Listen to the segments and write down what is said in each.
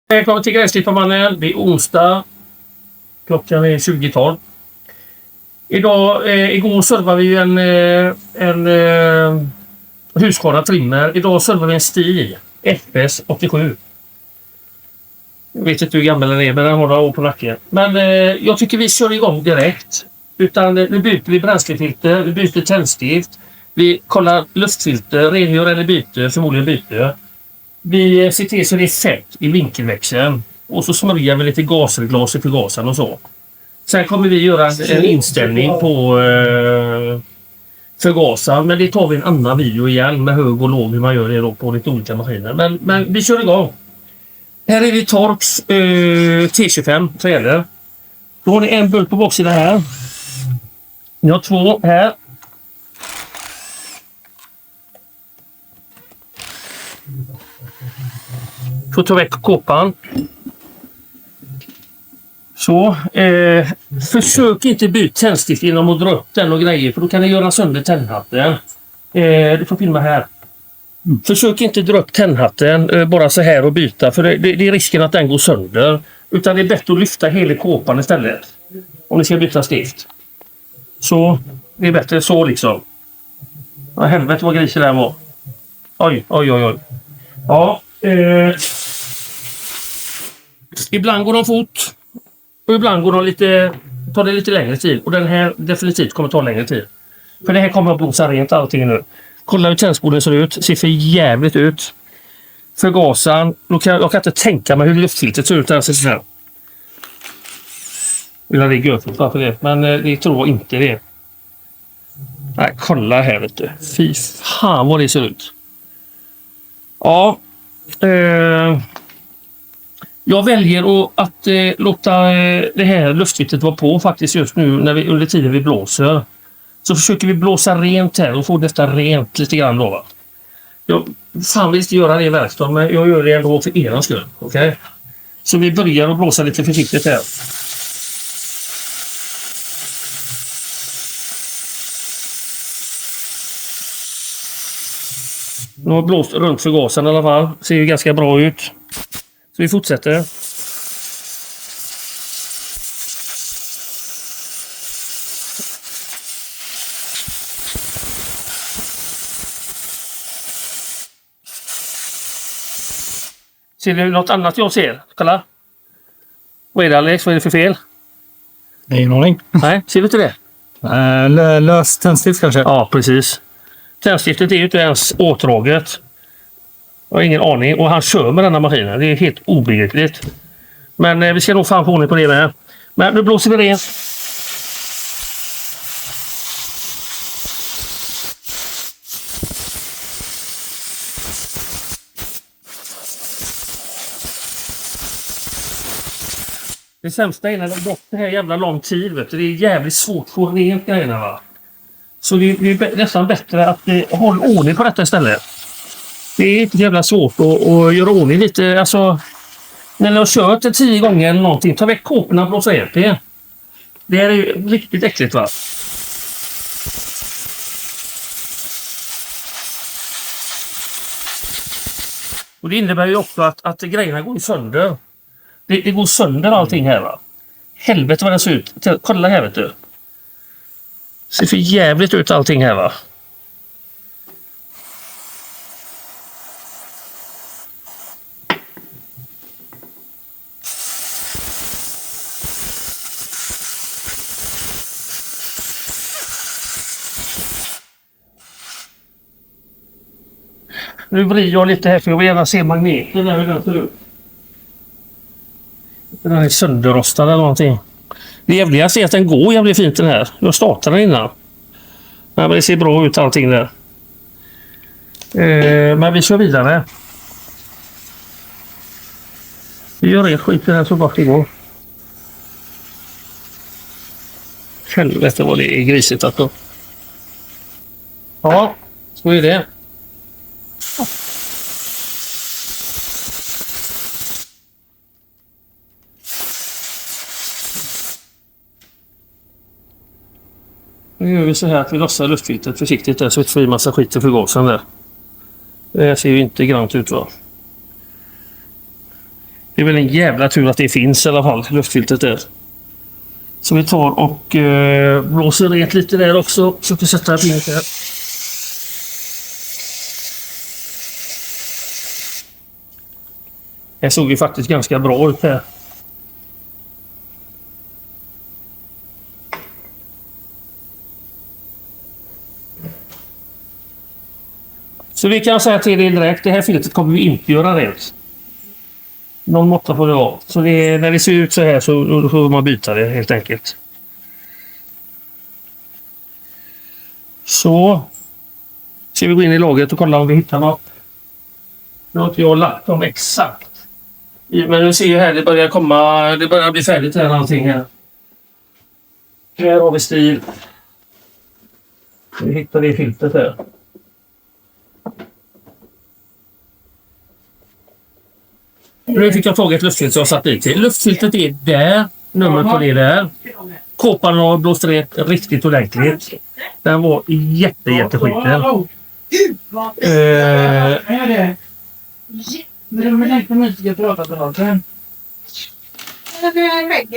Välkommen till Gräsklipparmannen. Det är onsdag. Klockan är 20:12. Igår servade vi en Husqvarna trimmer. Idag servar vi en Stihl FS 87. Jag vet inte hur gammal den är, men den har några år på nacken. Men jag tycker vi kör igång direkt. Utan nu byter vi bränslefilter, vi byter tändstift. Vi kollar luftfilter, rengör eller byter, förmodligen byter. Vi ser till så det är fett i vinkelväxeln. Och så smörjer vi lite gasreglas i förgasaren och så. Sen kommer vi göra en inställning på förgasaren. Men det tar vi en annan video igen med hög och låg hur man gör det då på lite olika maskiner. Men vi kör igång. Här är det Torx T25 trailer. Då har ni en bult på baksidan här. Ni har två här. Får ta väck kåpan. Så. Försök inte byta tändstift genom att dra upp den och grejer. För då kan det göra sönder tändhatten. Du får filma här. Försök inte dra upp tändhatten bara så här och byta. För det är risken att den går sönder. Utan det är bättre att lyfta hela kåpan istället. Om ni ska byta stift. Så. Det är bättre så liksom. Ja, helvete vad grisig det här var. Oj. Ja. Ibland går de fort. Och ibland går de tar det lite längre tid. Och den här definitivt kommer ta längre tid. För det här kommer att blåsa rent allting nu. Kolla hur tändspolen ser ut. Ser för jävligt ut. Förgasaren. Jag kan inte tänka mig hur luftfiltret ser ut där. Så här. Vill jag ligga upp för det. Men det tror jag inte det. Nej, kolla här vet du. Fy fan vad det ser ut. Ja. Jag väljer att låta det här luftfiltret vara på faktiskt just nu under tiden vi blåser. Så försöker vi blåsa rent här och få detta rent lite grann då va. Jag fan vill inte göra det i verkstaden men jag gör det ändå för er skull. Okej? Okay? Så vi börjar att blåsa lite försiktigt här. Nu har blåst runt förgasaren i alla fall. Ser ju ganska bra ut. Så vi fortsätter. Ser du något annat jag ser? Kolla. Vad är det Alex? Vad är det för fel? Det är ingen aning. Nej, ser du inte det? Lös tändstift kanske? Ja, precis. Tändstiftet är ju inte ens åtdraget. Jag har ingen aning. Och han kör med denna maskinen. Det är helt obegripligt. Men vi ska nog fan få ordning på det med. Men nu blåser vi rent. Det sämsta är när det har gått det här jävla lång tid. Vet du. Det är jävligt svårt att få rent grejerna va. Så det är nästan bättre att hålla ordning på detta istället. Det är inte jävla svårt att göra ordning lite. Alltså, när ni har kört det 10 gånger eller någonting, ta väck kåporna och blåsa ert det. Det är ju riktigt äckligt va. Och det innebär ju också att grejerna går sönder. Det går sönder allting här va. Helvete vad det ser ut. Kolla här vet du. Ser för jävligt ut allting här va. Nu vrider jag lite här för jag vill gärna se magneten där hur den ser ut. Den är sönderrostad eller någonting. Det jävligaste är att den går jävligt fint den här. Jag startade den innan. Men det ser bra ut allting där. Men vi kör vidare. Vi gör rätt skit i den här så bort det går. Helvete vad det är grisigt alltså. Ja, så är det. Nu gör vi så här att vi lossar luftfiltret försiktigt där så vi inte får i massa skit i förgasaren där. Det ser ju inte grant ut va. Det är väl en jävla tur att det finns i alla fall, luftfiltret där. Så vi tar och blåser rent lite där också. Så vi sätter fint där. Det såg ju faktiskt ganska bra ut här. Så vi kan säga till er direkt, det här filtret kommer vi inte göra rent. Någon måtta får det vara. Så när det ser ut så här så då får man byta det helt enkelt. Så ska vi gå in i lagret och kolla om vi hittar något. Nu har inte jag lagt dem exakt. Men du ser ju här, det börjar bli färdigt här allting här. Här har vi stil. Vi hittar det filtret här. Nu fick jag tag i ett luftfilter som jag satt i till. Luftfiltret är där. Numret på det där. Kåpan har blåst riktigt ordentligt. Den var jätteskiten.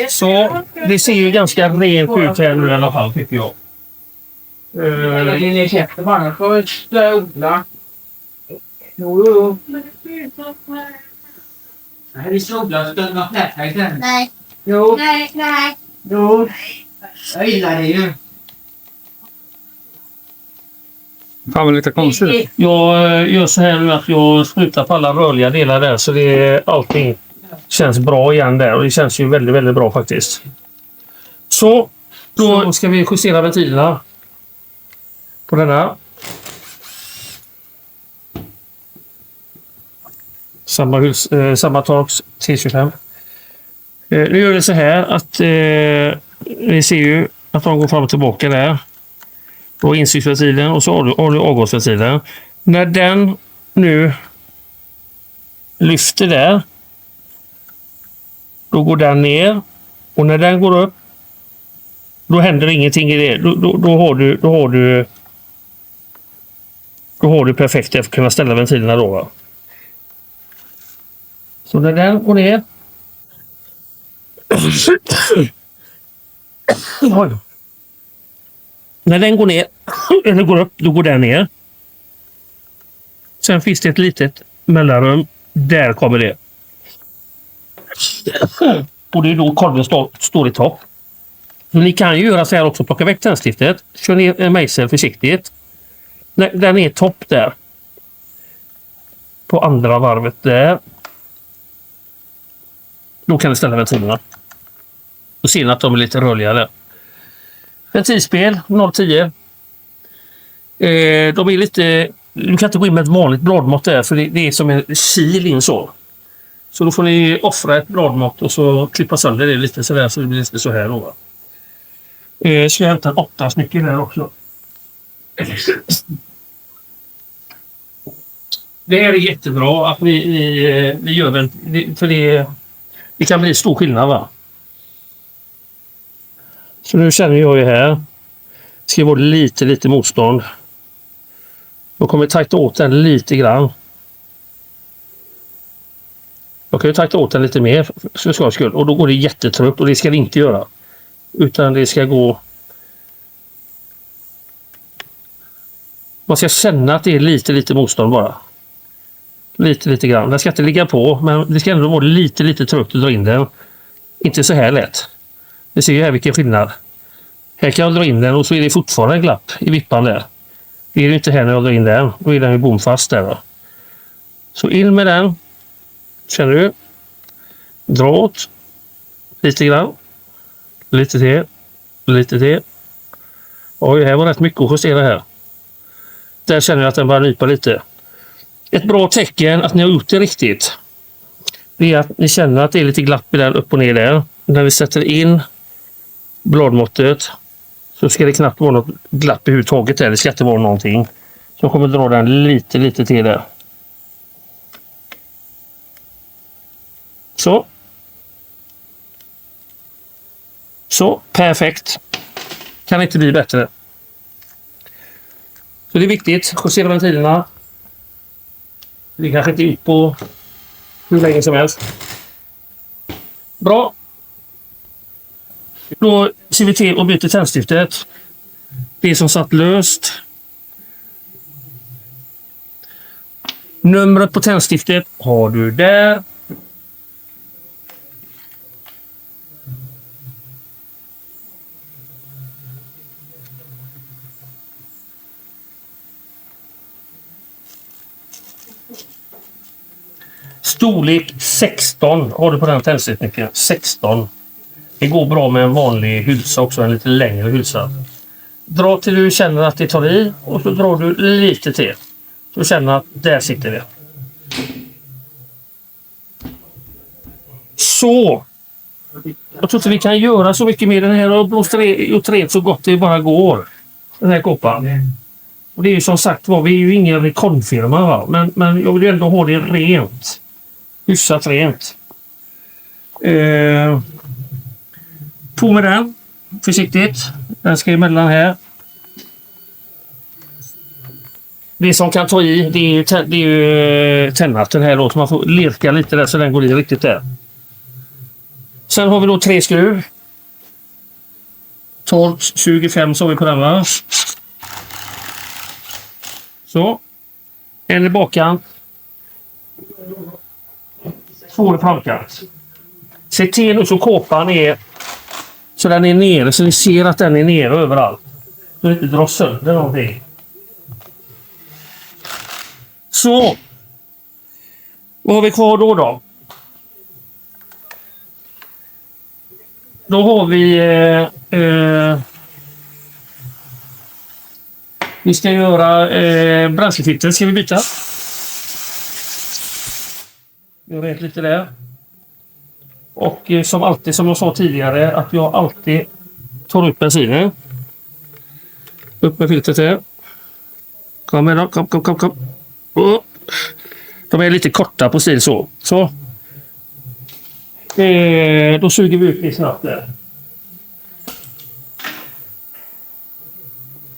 Så det ser ju ganska rent ut här nu i alla fall tycker jag. Ni köpte bara först odla. Jo. Nej, vi ska odla så den har flätat sen. Nej. Jo. Nej. Jo. Jag gillar det ju. Fan vad lite konstigt. Jag gör så här nu att jag sprutar på alla rörliga delar där så allting känns bra igen där och det känns ju väldigt bra faktiskt. Så då ska vi justera ventilerna på denna. Samma Torx T25. Nu gör det så här att vi ser ju att de går fram och tillbaka där. Då insynsventilen och så har du avgasventilen. När den nu lyfter där, då går den ner och när den går upp, då händer ingenting i det. Då har du perfekt för att kunna ställa ventilerna då. Va? Så när den går ner när den går ner eller går upp, då går den ner. Sen finns det ett litet mellanrum. Där kommer det. Och det är då kolven står i topp. Så ni kan ju göra så här också. Plocka väck tändstiftet. Kör ner en mejsel försiktigt. När den är topp där. På andra varvet där. Då kan du ställa ventilerna. Då ser ni att de är lite rörligare. Ventilspel 0,10. De är lite... Du kan inte gå in med ett vanligt bladmått där för det är som en kil in så. Så då får ni offra ett bladmått och så klippa sönder det lite så där så det blir lite så här då. Ska jag hämta en 8-snyckel där också. Det här är jättebra att vi gör för det kan bli stor skillnad va. Så nu känner jag ju här. Det ska vara lite motstånd. Jag kommer tajta åt den lite grann. Jag kan ju tajta åt den lite mer för skojs skull. Och då går det jättetrött och det ska det inte göra. Utan det ska gå... Man ska känna att det är lite motstånd bara. Lite grann. Den ska inte ligga på men det ska ändå vara lite trött att dra in den. Inte så här lätt. Ni ser ju här vilken skillnad. Här kan jag dra in den och så är det fortfarande en glapp i vippan där. Det är det inte här när jag drar in den. Då är den ju bomfast där. Då. Så in med den. Känner du? Dra åt. Lite grann. Lite till. Oj, här var rätt mycket att justera här. Där känner jag att den börjar nypa lite. Ett bra tecken att ni har gjort det riktigt. Det är att ni känner att det är lite glapp i den upp och ner där. När vi sätter in bladmåttet så ska det knappt vara något glapp i huvudtaget där. Det ska inte vara någonting. Så jag kommer dra den lite till där. Så, perfekt. Kan inte bli bättre. Så det är viktigt. Justera ventilerna. Det kanske inte ut på hur länge som helst. Bra. Då ser vi till att byta tändstiftet. Det som satt löst. Numret på tändstiftet har du där. Storlek 16 har du på den tändstiften. 16. Det går bra med en vanlig hylsa också, en lite längre hylsa. Dra till du känner att det tar i och så drar du lite till. Så känner att där sitter det. Så. Jag tror inte vi kan göra så mycket med den här och blåst rent så gott det bara går. Den här koppan. Och det är ju som sagt var, vi är ju ingen rekordfirma va. Men jag vill ju ändå ha det rent. Hyfsat rent. På med den. Försiktigt. Den ska emellan här. Det som kan ta i, det är ju tändnatten här då. Så man får lirka lite där så den går i riktigt där. Sen har vi då 3 skruv. 12, 25 så har vi på den va. Så. En i bakkant. 2 i framkant. Se till nu så kåpan är så den är nere så ni ser att den är nere överallt. Så det inte drar sönder någonting. Så. Vad har vi kvar då? Då har vi vi ska göra bränslefilter ska vi byta. Jag vet lite där. Och som alltid, som jag sa tidigare, att jag alltid tar upp bensinen. Upp med filtret här. Kom med då, kom. Oh. De är lite korta på stil så. Då suger vi ut det snabbt där.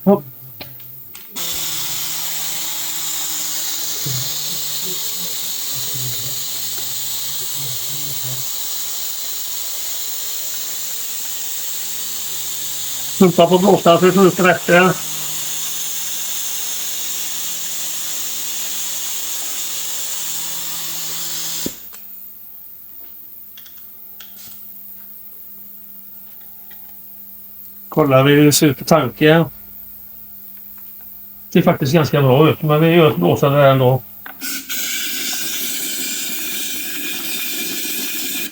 Hopp. Pumpa på blåsaren för att få upp rätt där. Kolla vi hur det ser ut på tanken. Det är faktiskt ganska bra ut, men vi gör ett blåsare där ändå.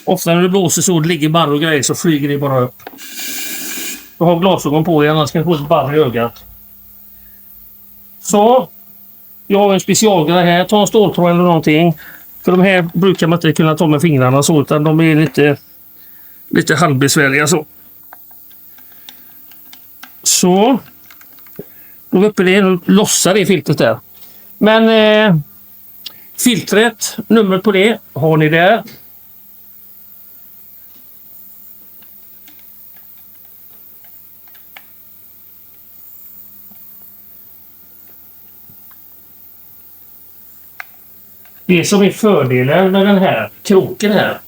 Ofta när det blåser så ligger barr och grejer så flyger det bara upp. Du har glasögon på dig, annars kan du få ett barr i ögat. Så. Jag har en specialgrej här. Ta en ståltråd eller någonting. För de här brukar man inte kunna ta med fingrarna så, utan de är lite halvbesvärliga så. Så. Då är vi uppe det och lossar det filtret där. Men filtret, numret på det har ni där. Det som är fördelen med den här kroken här,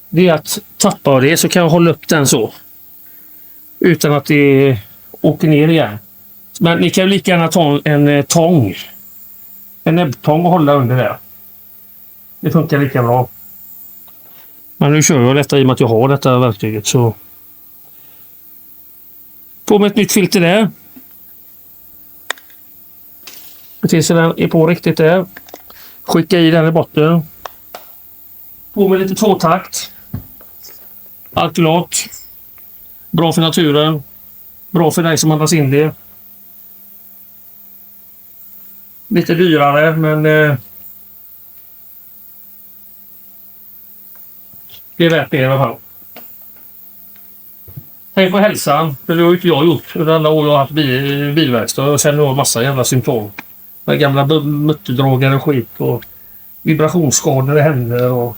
det är att tappa det så kan jag hålla upp den så. Utan att det åker ner igen. Men ni kan ju lika gärna ta en tång. En näbbtång och hålla under där. Det funkar lika bra. Men nu kör jag detta i och med att jag har detta verktyget så. På med ett nytt filter där. Tills den är på riktigt där. Skicka i den i botten. På med lite tvåtakt. Alkylat. Bra för naturen. Bra för dig som andas in det. Lite dyrare men det är värt det i alla fall. Tänk på hälsan. För det har inte jag gjort under alla år jag har haft bilverkstad. Och sen har jag massa jävla symptom. Med gamla mutterdragare och skit och vibrationsskador i händer och.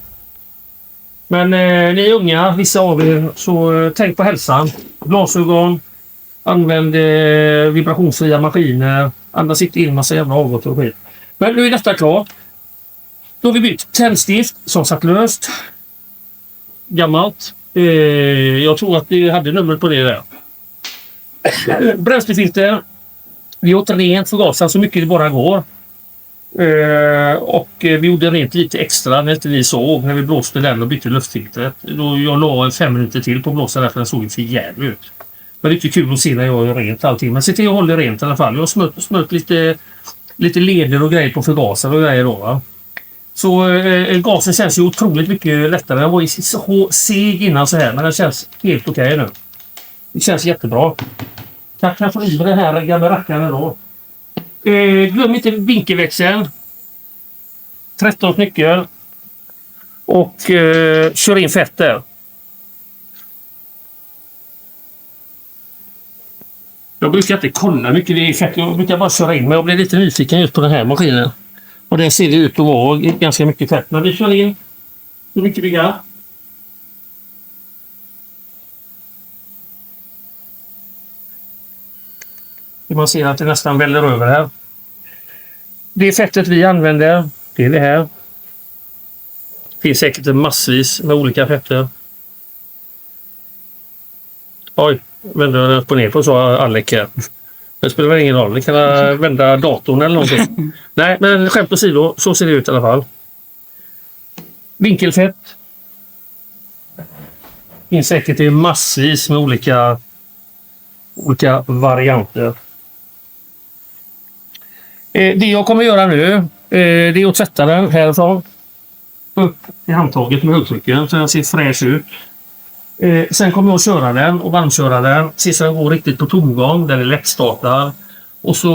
Men ni är unga, vissa av er, så tänk på hälsan. Glasögon, använd vibrationsfria maskiner, andas inte in massa jävla avgått och skit. Men nu är detta klart. Då har vi bytt tändstift som satt löst. gammalt. Jag tror att vi hade numret på det där. Bränslefilter. Vi åt rent förgasaren så mycket det bara går. Och vi gjorde rent lite extra när inte ni såg. När vi blåste den och bytte luftfiltret. Då jag la 5 minuter till på blåsaren därför den såg för jävligt ut. Men det är inte kul att se när jag gör rent allting. Men se till att hålla rent i alla fall. Jag har smört lite leder och grejer på förgasaren och grejer då va. Så gasen känns ju otroligt mycket lättare. Den var ju så seg innan så här. Men den känns helt okej nu. Det känns jättebra. Kanske jag får i den här gamla rackaren då. Glöm inte vinkelväxeln. 13 nyckel. Och kör in fetter. Jag brukar inte kolla mycket det är fett. Jag brukar bara köra in. Men jag blir lite nyfiken just på den här maskinen. Och den ser det ut att vara ganska mycket fett. Men vi kör in så mycket vi kan. Man ser att det nästan väller över här. Det fettet vi använder, det är det här. Det finns säkert massvis med olika fetter. Oj, vänder jag upp och ner på så Alec här. Det spelar ingen roll, ni kan vända datorn eller någonting. Nej, men skämt åsido, så ser det ut i alla fall. Vinkelfett. Det finns säkert massvis med olika varianter. Det jag kommer göra nu det är att tvätta den härifrån upp i handtaget med högtrycken så den ser fräsch ut. Sen kommer jag att köra den och varmköra den. Se så den går riktigt på tomgång. Den är lättstartad. Och så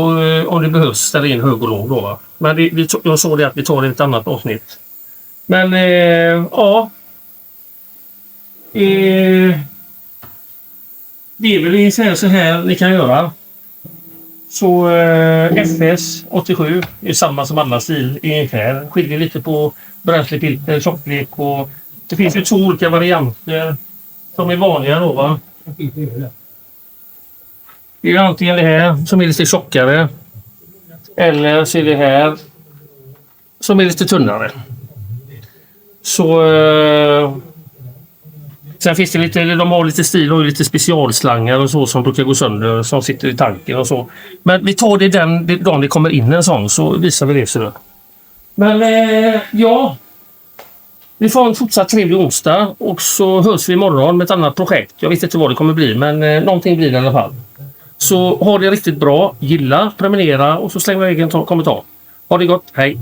om det behövs ställa in hög och låg då va. Men jag såg det att vi tar ett annat avsnitt. Men ja. Det är väl ungefär så här ni kan göra. Så FS 87 är samma som alla stil ungefär. Skiljer lite på bränslefilter, tjocklek och det finns ju 2 olika varianter som är vanliga då va. Det är ju antingen det här som är lite tjockare eller så är det här som är lite tunnare. Så sen finns det lite, de har lite stil och lite specialslangar och så som brukar gå sönder som sitter i tanken och så. Men vi tar det den dagen det kommer in en sån så visar vi det så. Men ja. Vi får en fortsatt trevlig onsdag och så hörs vi imorgon med ett annat projekt. Jag vet inte vad det kommer bli men någonting blir det i alla fall. Så ha det riktigt bra, gilla, prenumerera och så slänger jag en kommentar. Ha det gott, hej!